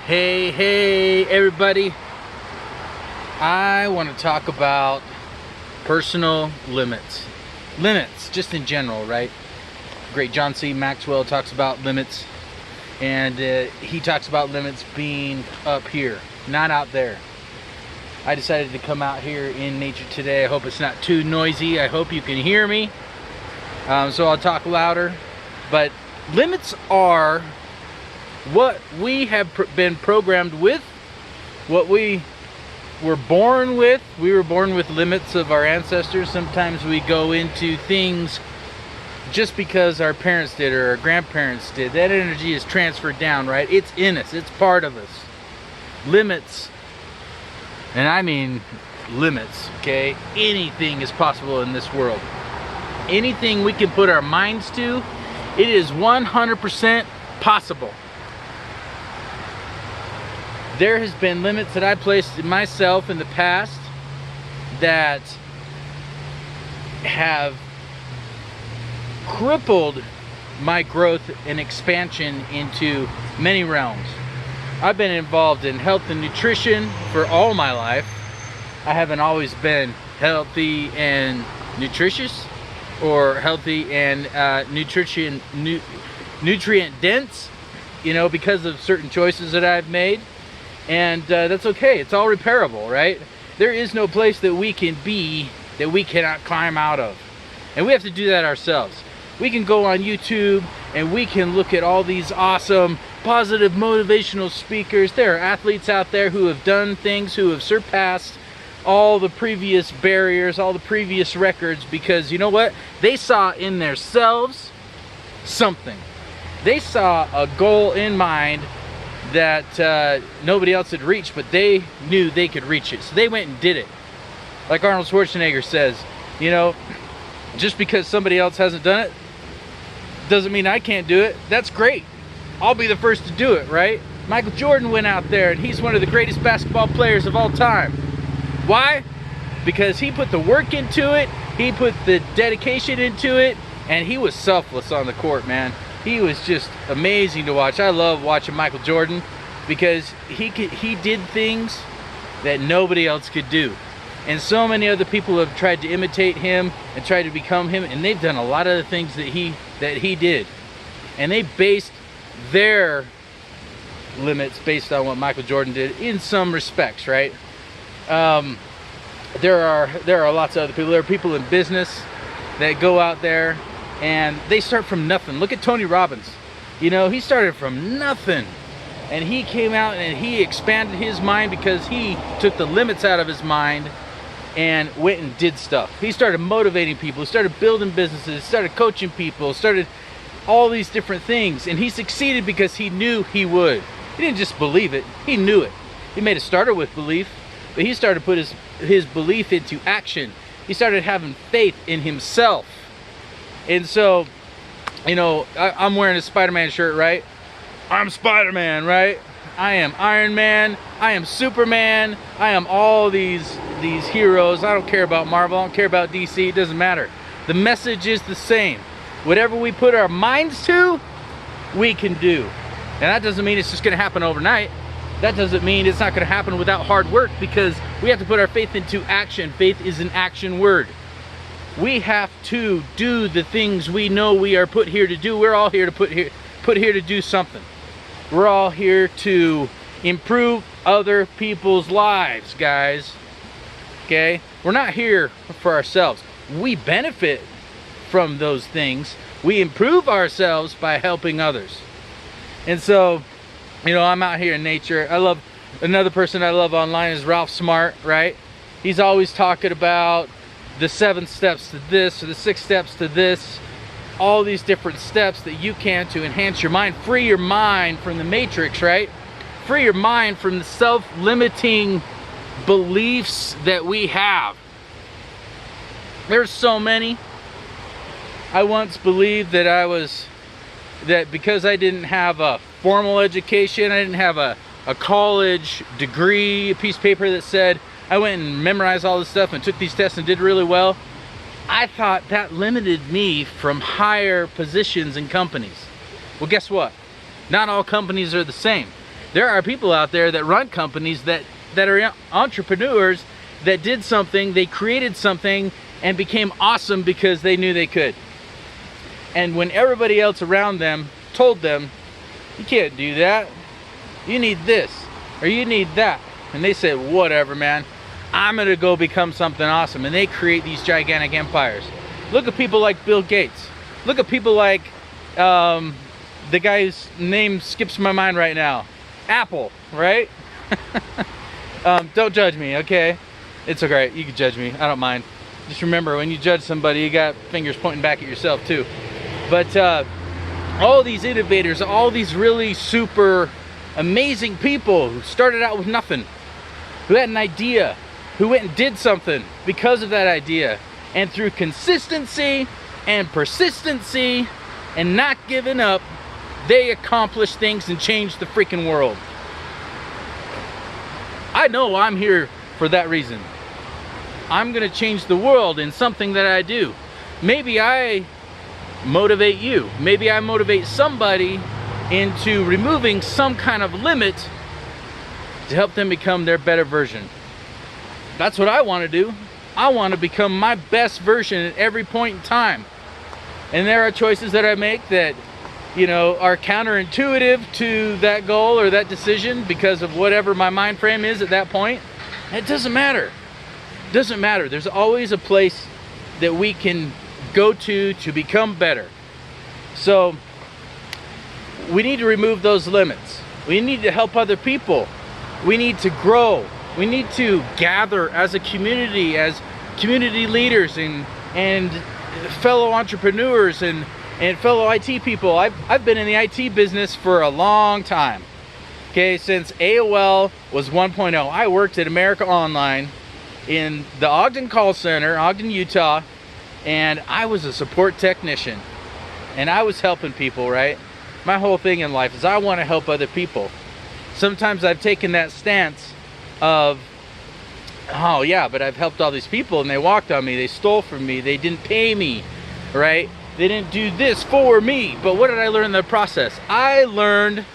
Hey everybody, I want to talk about personal limits just in general, right? Great John C Maxwell talks about limits, and he talks about limits being up here, not out there. I decided to come out here in nature today. I hope it's not too noisy. I hope you can hear me, so I'll talk louder. But limits are what we have been programmed with, what we were born with. We were born with limits of our ancestors. Sometimes we go into things just because our parents did or our grandparents did. That energy is transferred down, right? It's in us, it's part of us. Limits, and I mean limits, okay? Anything is possible in this world. Anything we can put our minds to, it is 100% possible. There has been limits that I placed in myself in the past that have crippled my growth and expansion into many realms. I've been involved in health and nutrition for all my life. I haven't always been healthy and nutritious, or healthy and nutrient dense, you know, because of certain choices that I've made. And that's okay. It's all repairable, right? There is no place that we can be that we cannot climb out of. And we have to do that ourselves. We can go on YouTube and we can look at all these awesome, positive, motivational speakers. There are athletes out there who have done things, who have surpassed all the previous barriers, all the previous records, because you know what? They saw in themselves something. They saw a goal in mind that nobody else had reached, but they knew they could reach it, so they went and did it. Like Arnold Schwartzenegger says, you know, just because somebody else hasn't done it doesn't mean I can't do it. That's great, I'll be the first to do it, right? Michael Jordan went out there and he's one of the greatest basketball players of all time. Why? Because he put the work into it, he put the dedication into it, and he was selfless on the court, man. He was just amazing to watch. I love watching Michael Jordan because he did things that nobody else could do. And so many other people have tried to imitate him and tried to become him, and they've done a lot of the things that he did. And they based their limits based on what Michael Jordan did in some respects, right? There are lots of other people. There are people in business that go out there and they start from nothing. Look at Tony Robbins. You know, he started from nothing, and he came out and he expanded his mind because he took the limits out of his mind and went and did stuff. He started motivating people, started building businesses, started coaching people, started all these different things, and he succeeded because he knew he would. He didn't just believe it, he knew it. He made a starter with belief, but he started to put his belief into action. He started having faith in himself. And so, you know, I'm wearing a Spider-Man shirt, right? I'm Spider-Man, right? I am Iron Man, I am Superman, I am all these heroes. I don't care about Marvel, I don't care about DC, it doesn't matter. The message is the same. Whatever we put our minds to, we can do. And that doesn't mean it's just gonna happen overnight. That doesn't mean it's not gonna happen without hard work, because we have to put our faith into action. Faith is an action word. We have to do the things we know we are put here to do. We're all here to put here to do something. We're all here to improve other people's lives, guys. Okay? We're not here for ourselves. We benefit from those things. We improve ourselves by helping others. And so, you know, I'm out here in nature. I love, another person I love online is Ralph Smart, right? He's always talking about the 7 steps to this, or the 6 steps to this, all these different steps that you can to enhance your mind, free your mind from the matrix, right? Free your mind from the self-limiting beliefs that we have. There's so many. I once believed that because I didn't have a formal education, I didn't have a college degree, a piece of paper that said I went and memorized all this stuff and took these tests and did really well, I thought that limited me from higher positions in companies. Well, guess what? Not all companies are the same. There are people out there that run companies that are entrepreneurs that did something, they created something and became awesome because they knew they could. And when everybody else around them told them, you can't do that, you need this, or you need that, and they said, whatever, man, I'm gonna go become something awesome. And they create these gigantic empires. Look at people like Bill Gates. Look at people like the guy whose name skips my mind right now, Apple, right? Don't judge me, okay? It's okay, you can judge me, I don't mind. Just remember, when you judge somebody, you got fingers pointing back at yourself too. But all these innovators, all these really super amazing people who started out with nothing, who had an idea, who went and did something because of that idea, and through consistency and persistency and not giving up, they accomplished things and changed the freaking world. I know I'm here for that reason. I'm gonna change the world in something that I do. Maybe I motivate you. Maybe I motivate somebody into removing some kind of limit to help them become their better version. That's what I want to do. I want to become my best version at every point in time. And there are choices that I make that, you know, are counterintuitive to that goal or that decision because of whatever my mind frame is at that point. It doesn't matter. It doesn't matter. There's always a place that we can go to become better. So we need to remove those limits. We need to help other people. We need to grow. We need to gather as a community, as community leaders and fellow entrepreneurs and fellow IT people. I've been in the IT business for a long time. Okay, since AOL was 1.0. I worked at America Online in the Ogden call center, Ogden, Utah, and I was a support technician. And I was helping people, right? My whole thing in life is I want to help other people. Sometimes I've taken that stance of, oh yeah, but I've helped all these people and they walked on me, they stole from me, they didn't pay me, right? They didn't do this for me. But what did I learn in the process? I learned,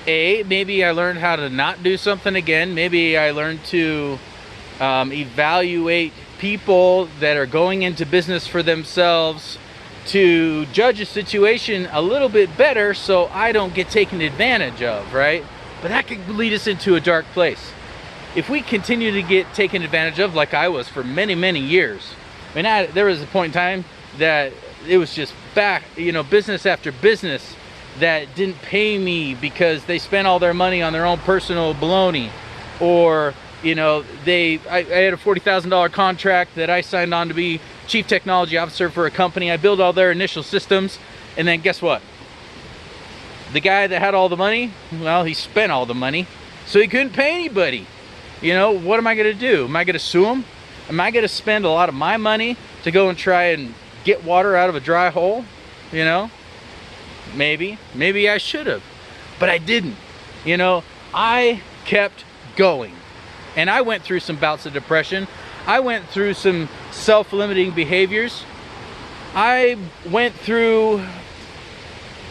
maybe I learned how to not do something again. Maybe I learned to evaluate people that are going into business for themselves, to judge a situation a little bit better so I don't get taken advantage of, right? But that could lead us into a dark place. If we continue to get taken advantage of like I was for many, many years, I mean, there was a point in time that it was just business after business that didn't pay me because they spent all their money on their own personal baloney, or you know, I had a $40,000 contract that I signed on to be chief technology officer for a company. I built all their initial systems, and then guess what? The guy that had all the money, well, he spent all the money, so he couldn't pay anybody. You know, what am I going to do? Am I going to sue him? Am I going to spend a lot of my money to go and try and get water out of a dry hole? You know, maybe I should have, but I didn't. You know, I kept going. And I went through some bouts of depression. I went through some self-limiting behaviors. I went through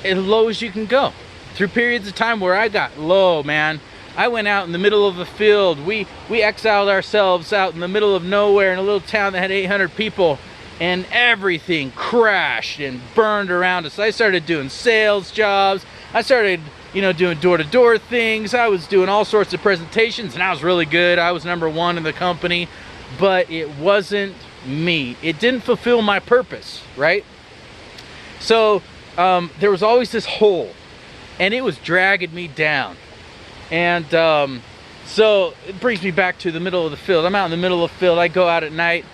as low as you can go. Through periods of time where I got low, man. I went out in the middle of a field. We exiled ourselves out in the middle of nowhere in a little town that had 800 people. And everything crashed and burned around us. I started doing sales jobs. I started, you know, doing door-to-door things. I was doing all sorts of presentations, and I was really good. I was #1 in the company, but it wasn't me. It didn't fulfill my purpose, right? So there was always this hole, and it was dragging me down. And so it brings me back to the middle of the field. I'm out in the middle of the field. I go out at night.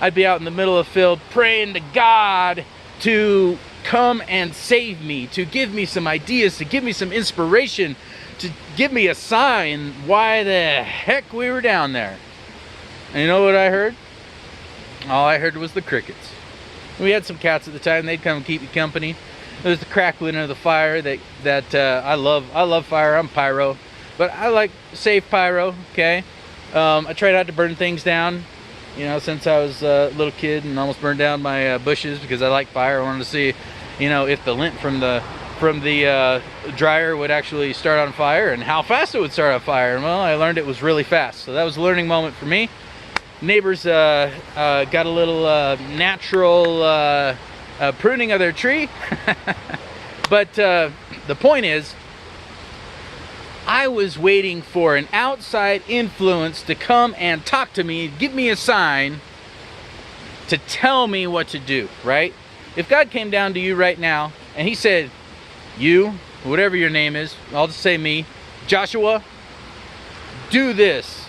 I'd be out in the middle of the field praying to God to come and save me, to give me some ideas, to give me some inspiration, to give me a sign why the heck we were down there. And you know what I heard? All I heard was the crickets. We had some cats at the time. They'd come and keep me company. There was the crackling of the fire that I love fire. I'm pyro, but I like safe pyro. Okay, I try not to burn things down. You know, since I was a little kid and almost burned down my bushes because I like fire. I wanted to see, you know, if the lint from the from the dryer would actually start on fire, and how fast it would start on fire. And well, I learned it was really fast. So that was a learning moment for me. Neighbors got a little natural pruning of their tree. But the point is, I was waiting for an outside influence to come and talk to me, give me a sign to tell me what to do, right? If God came down to you right now and he said, you, whatever your name is, I'll just say me, Joshua, do this,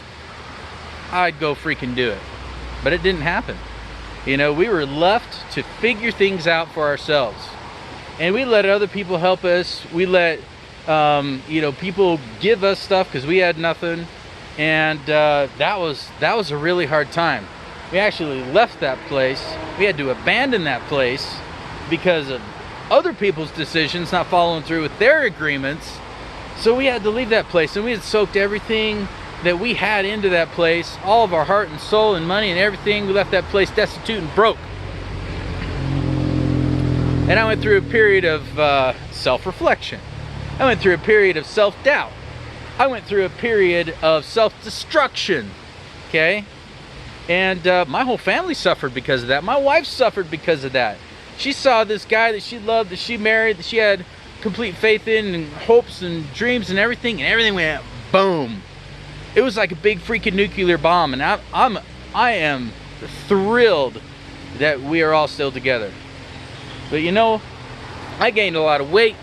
I'd go freaking do it. But it didn't happen. You know, we were left to figure things out for ourselves. And we let other people help us. We let you know, people give us stuff because we had nothing, and that was a really hard time. We actually left that place. We had to abandon that place because of other people's decisions not following through with their agreements. So we had to leave that place, and we had soaked everything that we had into that place, all of our heart and soul and money and everything. We left that place destitute and broke. And I went through a period of self-reflection. I went through a period of self-doubt. I went through a period of self-destruction, okay? And my whole family suffered because of that. My wife suffered because of that. She saw this guy that she loved, that she married, that she had complete faith in, and hopes and dreams and everything went boom. It was like a big freaking nuclear bomb, and I am thrilled that we are all still together. But you know, I gained a lot of weight.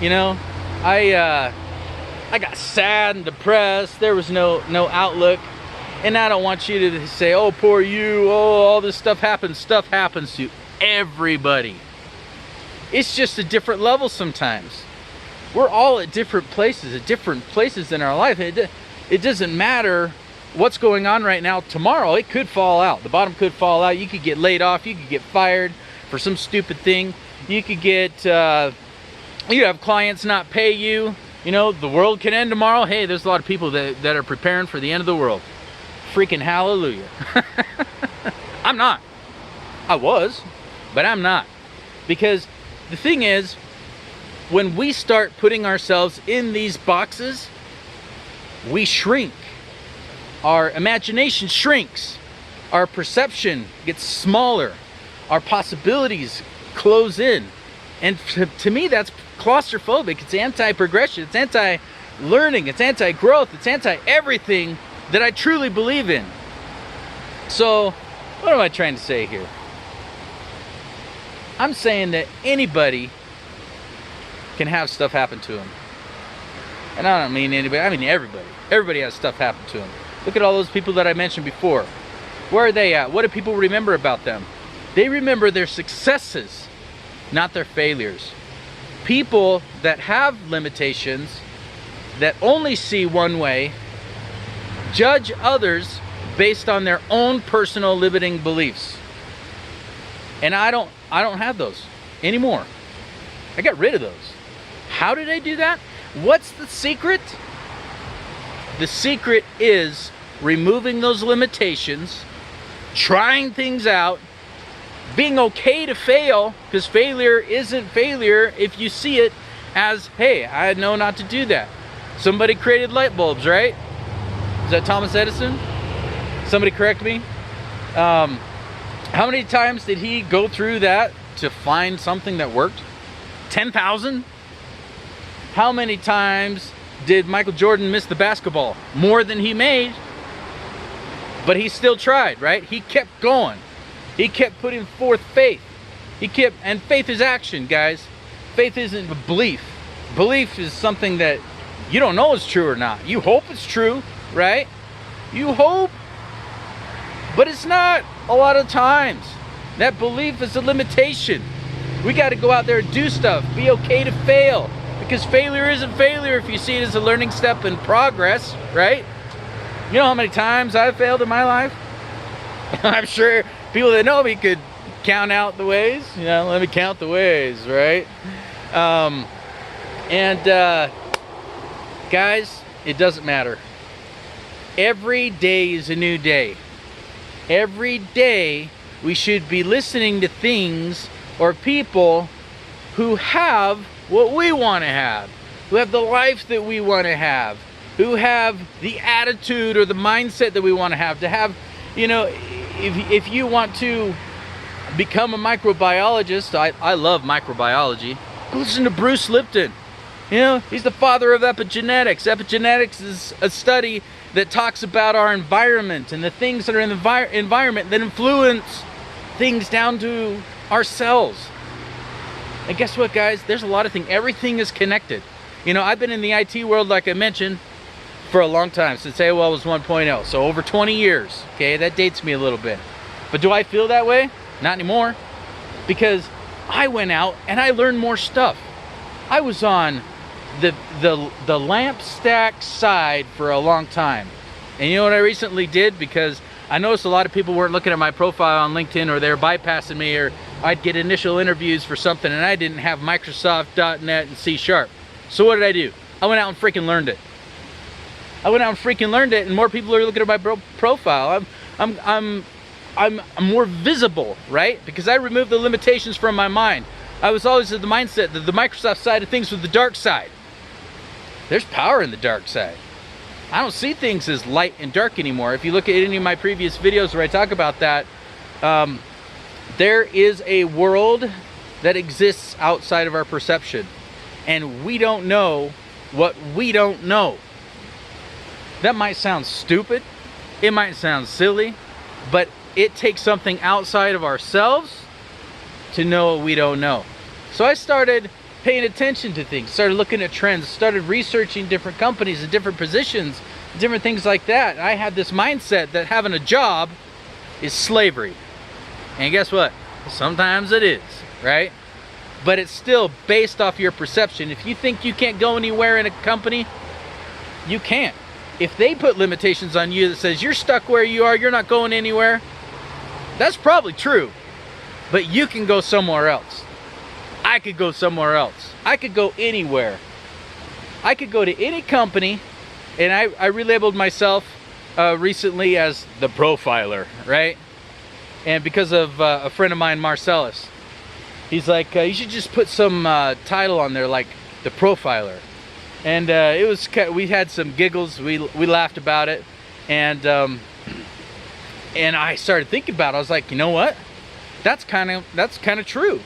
You know, I got sad and depressed. There was no outlook. And I don't want you to say, oh, poor you, oh, all this stuff happens. Stuff happens to everybody. It's just a different level sometimes. We're all at different places in our life. It doesn't matter what's going on right now. Tomorrow, it could fall out. The bottom could fall out. You could get laid off. You could get fired for some stupid thing. You could get... you have clients not pay you. You know, the world can end tomorrow. Hey, there's a lot of people that are preparing for the end of the world. Freaking hallelujah. I'm not. I was, but I'm not. Because the thing is, when we start putting ourselves in these boxes, we shrink. Our imagination shrinks. Our perception gets smaller. Our possibilities close in. And to me, that's claustrophobic. It's anti-progression. It's anti-learning. It's anti-growth. It's anti-everything that I truly believe in. So, what am I trying to say here? I'm saying that anybody can have stuff happen to them. And I don't mean anybody, I mean everybody. Everybody has stuff happen to them. Look at all those people that I mentioned before. Where are they at? What do people remember about them? They remember their successes, not their failures. People that have limitations, that only see one way, judge others based on their own personal limiting beliefs. And I don't have those anymore. I got rid of those. How did I do that? What's the secret? The secret is removing those limitations, trying things out, being okay to fail, because failure isn't failure if you see it as, hey, I know not to do that. Somebody created light bulbs, right? Is that Thomas Edison? Somebody correct me. How many times did he go through that to find something that worked? 10,000? How many times did Michael Jordan miss the basketball? More than he made. But he still tried, right? He kept going. He kept putting forth faith. And faith is action, guys. Faith isn't a belief. Belief is something that you don't know is true or not. You hope it's true, right? You hope. But it's not a lot of times. That belief is a limitation. We got to go out there and do stuff. Be okay to fail. Because failure isn't failure if you see it as a learning step in progress, right? You know how many times I've failed in my life? I'm sure people that know me could count out the ways. You know, let me count the ways, right? Guys, it doesn't matter. Every day is a new day. Every day we should be listening to things or people who have what we want to have, who have the life that we want to have, who have the attitude or the mindset that we want to have, you know, if you want to become a microbiologist, I love microbiology, go listen to Bruce Lipton. You know, he's the father of epigenetics. Epigenetics is a study that talks about our environment and the things that are in the environment that influence things down to our cells. And guess what, guys? There's a lot of things. Everything is connected. You know, I've been in the IT world, like I mentioned, for a long time, since AOL was 1.0. So over 20 years, okay? That dates me a little bit. But do I feel that way? Not anymore. Because I went out and I learned more stuff. I was on the lamp stack side for a long time. And you know what I recently did? Because I noticed a lot of people weren't looking at my profile on LinkedIn, or they were bypassing me, or I'd get initial interviews for something and I didn't have Microsoft, .NET, and C#. So what did I do? I went out and freaking learned it. And more people are looking at my profile. I'm more visible, right? Because I removed the limitations from my mind. I was always of the mindset that the Microsoft side of things was the dark side. There's power in the dark side. I don't see things as light and dark anymore. If you look at any of my previous videos where I talk about that, there is a world that exists outside of our perception. And we don't know what we don't know. That might sound stupid. It might sound silly. But it takes something outside of ourselves to know what we don't know. So I started paying attention to things, started looking at trends, started researching different companies and different positions, different things like that. I had this mindset that having a job is slavery. And guess what? Sometimes it is, right? But it's still based off your perception. If you think you can't go anywhere in a company, you can't. If they put limitations on you that says you're stuck where you are, you're not going anywhere, that's probably true. But you can go somewhere else. I could go somewhere else. I could go anywhere. I could go to any company, and I relabeled myself recently as the profiler, right? And because of a friend of mine, Marcellus, he's like, you should just put some title on there like the profiler. And it was, we had some giggles, we laughed about it, and I started thinking about it. I was like, you know what? That's kind of true.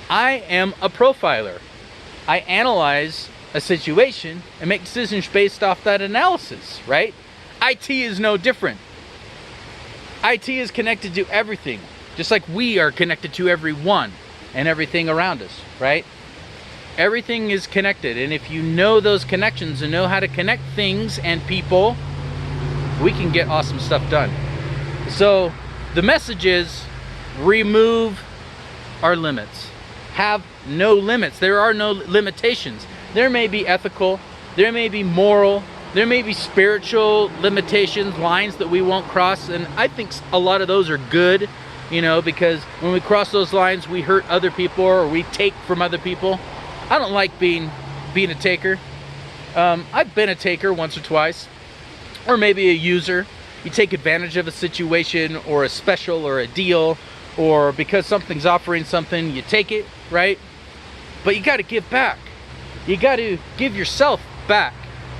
I am a profiler. I analyze a situation and make decisions based off that analysis, right? IT is no different. IT is connected to everything, just like we are connected to everyone and everything around us, right? Everything is connected, and if you know those connections and know how to connect things and people, we can get awesome stuff done. So the message is, remove our limits. Have no limits. There are no limitations. There may be ethical, there may be moral, there may be spiritual limitations, lines that we won't cross, and I think a lot of those are good, you know, because when we cross those lines, we hurt other people or we take from other people. I don't like being a taker. I've been a taker once or twice, or maybe a user. You take advantage of a situation or a special or a deal, or because something's offering something, you take it, right? But you got to give back. You got to give yourself back,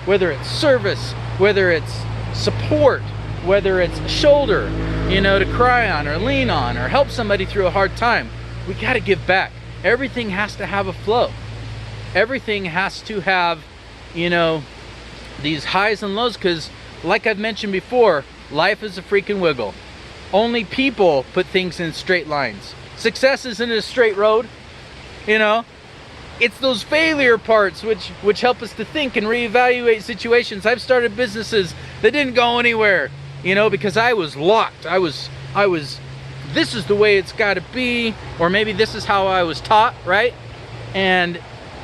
whether it's service, whether it's support, whether it's a shoulder, you know, to cry on or lean on or help somebody through a hard time. We got to give back. Everything has to have a flow. Everything has to have, you know, these highs and lows, because like I've mentioned before, life is a freaking wiggle. Only people put things in straight lines. Success isn't a straight road, you know. It's those failure parts which help us to think and reevaluate situations. I've started businesses that didn't go anywhere, you know, because I was locked. I was this is the way it's got to be, or maybe this is how I was taught, right? And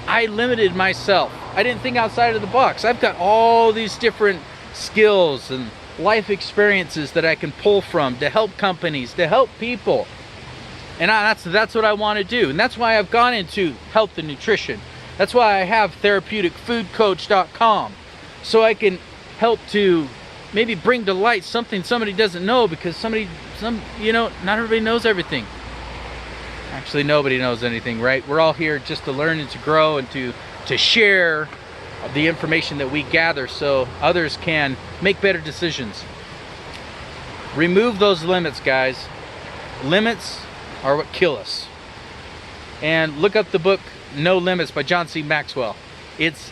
I limited myself. I didn't think outside of the box. I've got all these different skills and life experiences that I can pull from to help companies, to help people. And that's what I want to do. And that's why I've gone into health and nutrition. That's why I have therapeuticfoodcoach.com, so I can help to maybe bring to light something somebody doesn't know, because you know, not everybody knows everything. Actually, nobody knows anything, right? We're all here just to learn and to grow and to share the information that we gather so others can make better decisions. Remove those limits, guys. Limits are what kill us. And look up the book No Limits by John C. Maxwell. It's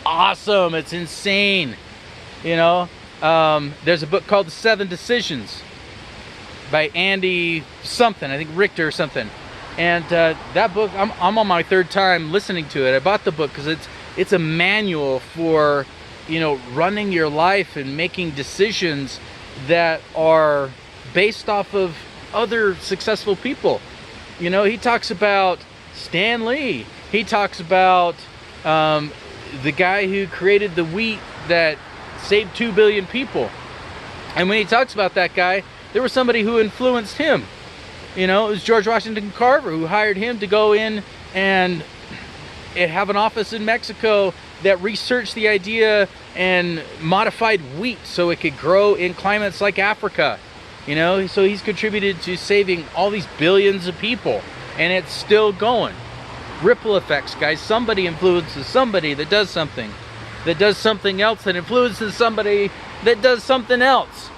awesome. It's insane. You know, there's a book called The 7 Decisions by Andy something, I think Richter or something. And that book, I'm on my 3rd time listening to it. I bought the book because it's a manual for, you know, running your life and making decisions that are based off of other successful people. You know, he talks about Stan Lee. He talks about the guy who created the wheat that saved 2 billion people. And when he talks about that guy, there was somebody who influenced him. You know, it was George Washington Carver who hired him to go in and have an office in Mexico that researched the idea and modified wheat so it could grow in climates like Africa. You know, so he's contributed to saving all these billions of people, and it's still going. Ripple effects, guys. Somebody influences somebody that does something else that influences somebody that does something else.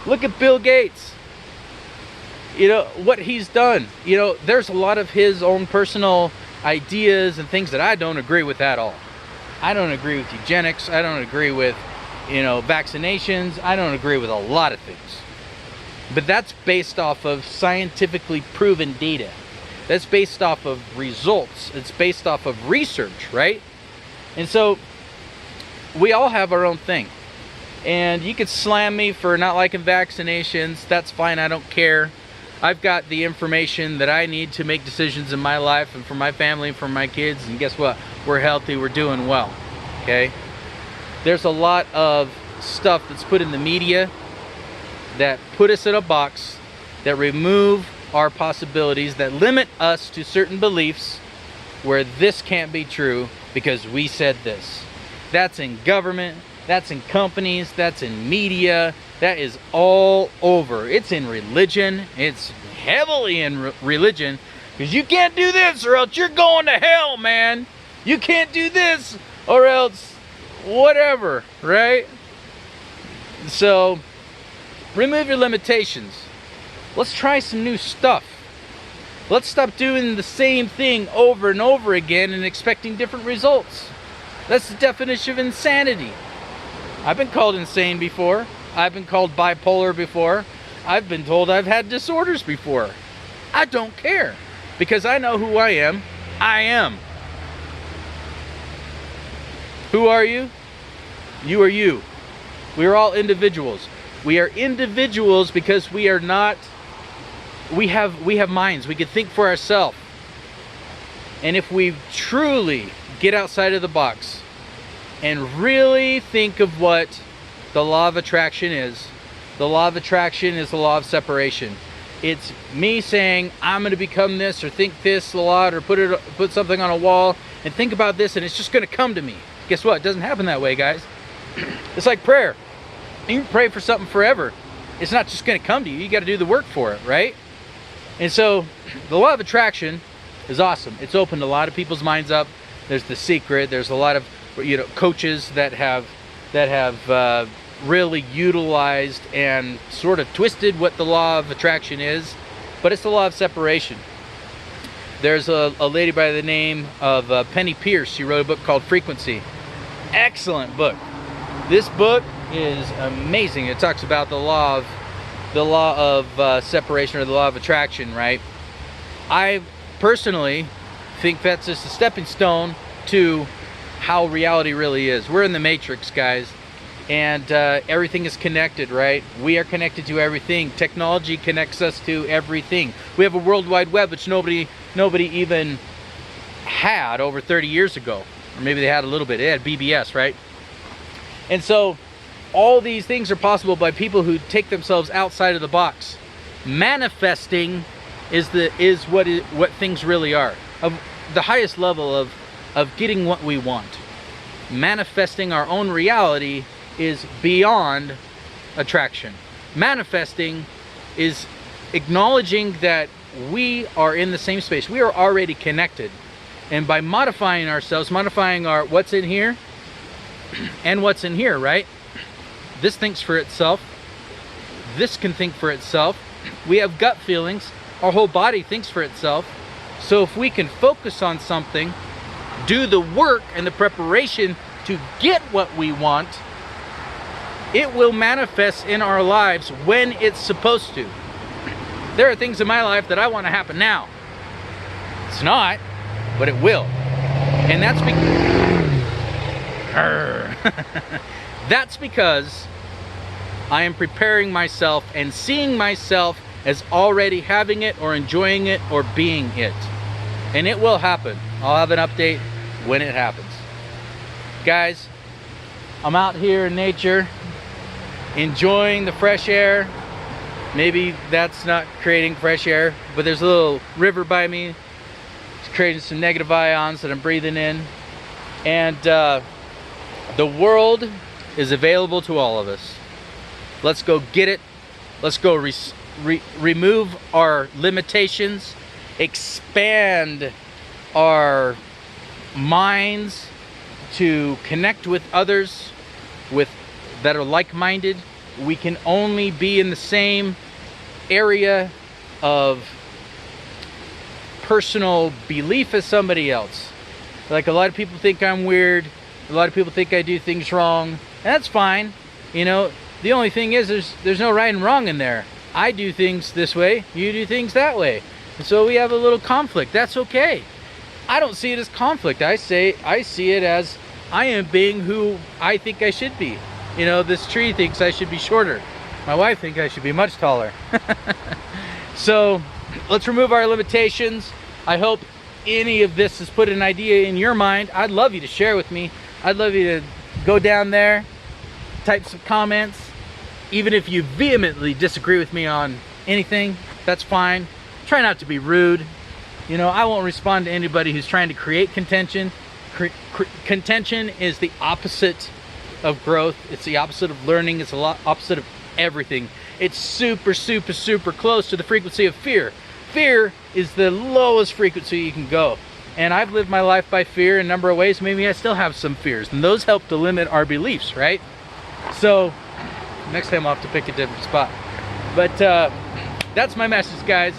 Look at Bill Gates. You know, what he's done. You know, there's a lot of his own personal ideas and things that I don't agree with at all. I don't agree with eugenics. I don't agree with, you know, vaccinations. I don't agree with a lot of things. But that's based off of scientifically proven data. That's based off of results. It's based off of research, right? And so we all have our own thing. And you could slam me for not liking vaccinations. That's fine. I don't care. I've got the information that I need to make decisions in my life and for my family and for my kids. And guess what? We're healthy. We're doing well. Okay? There's a lot of stuff that's put in the media that put us in a box, that remove our possibilities, that limit us to certain beliefs where this can't be true because we said this. That's in government, that's in companies, that's in media, that is all over. It's in religion, it's heavily in religion, because you can't do this or else you're going to hell, man. You can't do this or else whatever, right? So remove your limitations. Let's try some new stuff. Let's stop doing the same thing over and over again and expecting different results. That's the definition of insanity. I've been called insane before. I've been called bipolar before. I've been told I've had disorders before. I don't care, because I know who I am. I am. Who are you? You are you. We are all individuals. We are individuals because we are not, we have minds. We can think for ourselves. And if we truly get outside of the box and really think of what the law of attraction is, the law of attraction is the law of separation. It's me saying, I'm going to become this or think this a lot or put something on a wall and think about this and it's just going to come to me. Guess what? It doesn't happen that way, guys. It's like prayer. You can pray for something forever. It's not just going to come to you. You got to do the work for it, right? And so the law of attraction is awesome. It's opened a lot of people's minds up. There's The Secret. There's a lot of, you know, coaches that have really utilized and sort of twisted what the law of attraction is, but it's the law of separation. There's a lady by the name of Penny Pierce. She wrote a book called Frequency. Excellent book. This book is amazing. It talks about the law of separation, or the law of attraction, right? I personally think that's just a stepping stone to how reality really is. We're in the matrix, guys, and everything is connected, right? We are connected to everything. Technology connects us to everything. We have a World Wide Web, which nobody even had over 30 years ago, or maybe they had a little bit. They had BBS, right? And so all these things are possible by people who take themselves outside of the box. Manifesting is what things really are. Of the highest level of getting what we want. Manifesting our own reality is beyond attraction. Manifesting is acknowledging that we are in the same space. We are already connected. And by modifying ourselves, modifying our what's in here and what's in here, right? This thinks for itself. This can think for itself. We have gut feelings. Our whole body thinks for itself. So if we can focus on something, do the work and the preparation to get what we want, it will manifest in our lives when it's supposed to. There are things in my life that I want to happen now. It's not, but it will. And that's that's because I am preparing myself and seeing myself as already having it or enjoying it or being it. And it will happen. I'll have an update when it happens. Guys, I'm out here in nature, enjoying the fresh air. Maybe that's not creating fresh air, but there's a little river by me. It's creating some negative ions that I'm breathing in. And the world is available to all of us. Let's go get it. Let's go remove our limitations, expand our minds to connect with others that are like-minded. We can only be in the same area of personal belief as somebody else. Like, a lot of people think I'm weird. A lot of people think I do things wrong. And that's fine. You know, the only thing is there's no right and wrong in there. I do things this way, you do things that way. And so we have a little conflict. That's okay. I don't see it as conflict. I see it as I am being who I think I should be. You know, this tree thinks I should be shorter. My wife thinks I should be much taller. So let's remove our limitations. I hope any of this has put an idea in your mind. I'd love you to share with me. I'd love you to go down there, type some comments. Even if you vehemently disagree with me on anything, that's fine. Try not to be rude. You know, I won't respond to anybody who's trying to create contention. Contention is the opposite of growth. It's the opposite of learning. It's the opposite of everything. It's super, super, super close to the frequency of fear. Fear is the lowest frequency you can go. And I've lived my life by fear in a number of ways. Maybe I still have some fears, and those help to limit our beliefs, right? So next time I'll have to pick a different spot. But that's my message, guys.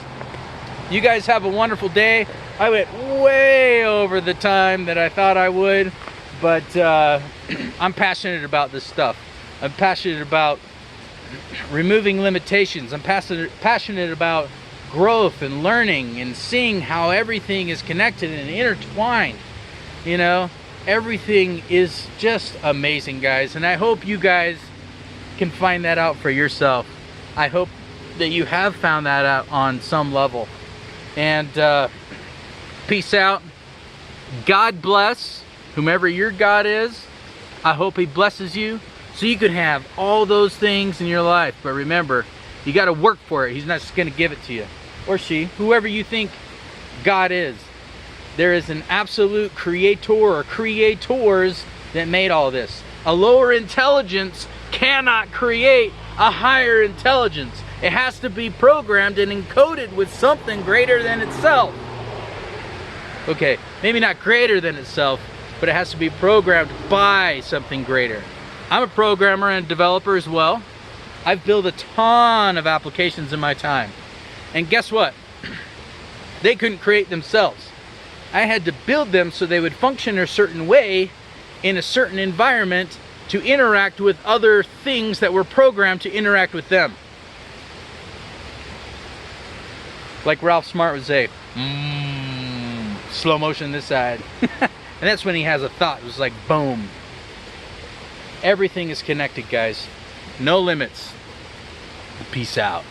You guys have a wonderful day. I went way over the time that I thought I would, but I'm passionate about this stuff. I'm passionate about removing limitations. I'm passionate about growth and learning and seeing how everything is connected and intertwined. You know, everything is just amazing, guys. And I hope you guys can find that out for yourself. I hope that you have found that out on some level. And peace out. God bless whomever your God is. I hope he blesses you so you can have all those things in your life. But remember, you got to work for it. He's not just going to give it to you. Or she, whoever you think God is. There is an absolute creator or creators that made all this. A lower intelligence cannot create a higher intelligence. It has to be programmed and encoded with something greater than itself. Okay, maybe not greater than itself, but it has to be programmed by something greater. I'm a programmer and developer as well. I've built a ton of applications in my time. And guess what? They couldn't create themselves. I had to build them so they would function a certain way in a certain environment to interact with other things that were programmed to interact with them. Like Ralph Smart would say, slow motion this side. And that's when he has a thought. It was like, boom. Everything is connected, guys. No limits. Peace out.